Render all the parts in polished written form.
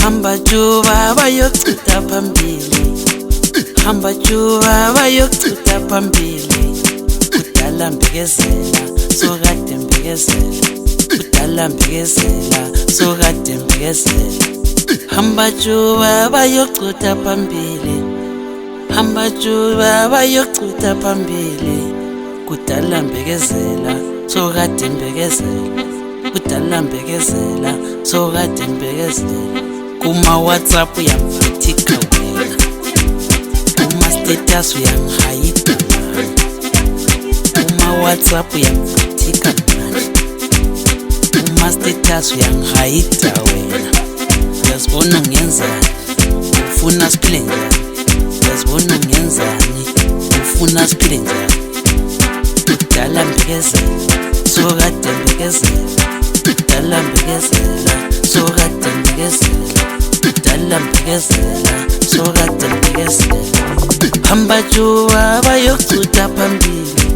Hamba juba bayochitha phambili, hamba juba bayochitha phambili. Kudala mbekezela sokade mbekezela, kudala mbekezela sokade mbekezela. Hamba juba bayochitha phambili, hamba juba bayochitha phambili. Kudala mbekezela sokade mbekezela, kudala mbekezela sokade mbekezela. Kuma WhatsApp uyangiphathika wena, kuma status uyangihayida mani, kuma WhatsApp uyangiphathika mani, kuma status uyangihayida wena. Uyazibona ungenzani, ufuna siphile njani? Uyazibona ungenzani, ufuna siphile njani? Kudala mbekezela sokade mbekezela, kudala mbekezela sokade mbekezela, kudala mbekezela sokade mbekezela. Hamba juba bayochitha phambili,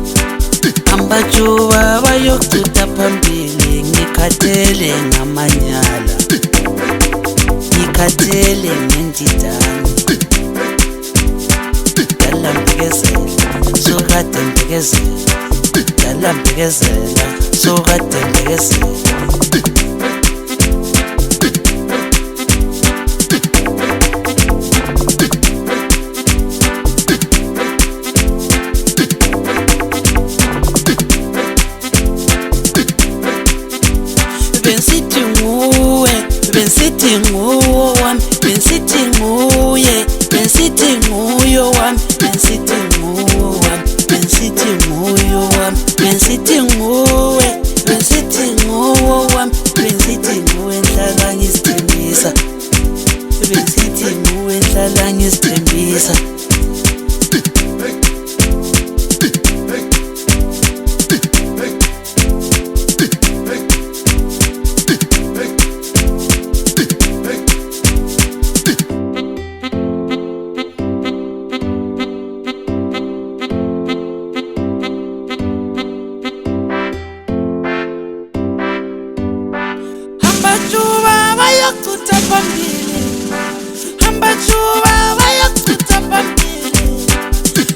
hamba juba bayochitha phambili. Ngikhathele ngamanyala, ngikhathele ngendidane. Kudala mbekezela sokade mbekezela, kudala mbekezela sokade mbekezela. Bensithi nguwe, bensithi nguwe wami, bensithi nguye, bensithi nguye wami, bensithi nguwe wami, bensithi nguye wami, bensithi nguwe, bensithi nguwe wami, bensithi nguwe nhlala ngisithembisa, bensithi nguwe nhlala ngisithembisa. Hamba juba bayochitha phambili, hamba juba bayochitha phambili,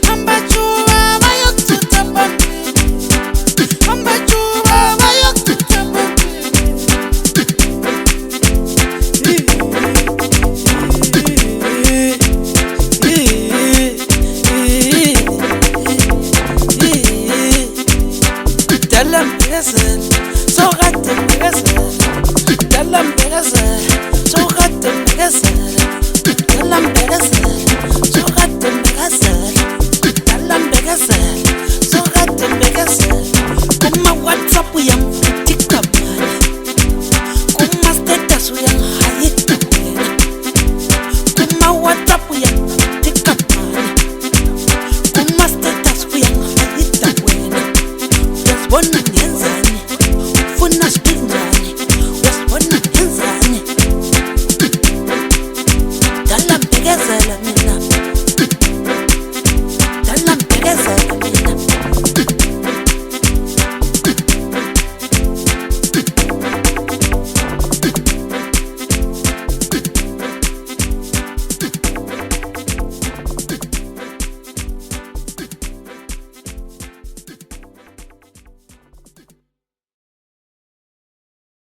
hamba juba bayochitha phambili, hamba juba bayochitha phambili. Kudala mbekezela sokade mbekezela, kudala mbekezela sokade mbekezela, kudala mbekezela sokade mbekezela, kudala mbekezela sokade mbekezela. Kuma WhatsApp uyangiphathika mani, kuma status uyangihayida wena, kuma WhatsApp uyangiphathika mani, kuma status uyangihayida wena. Uyazibona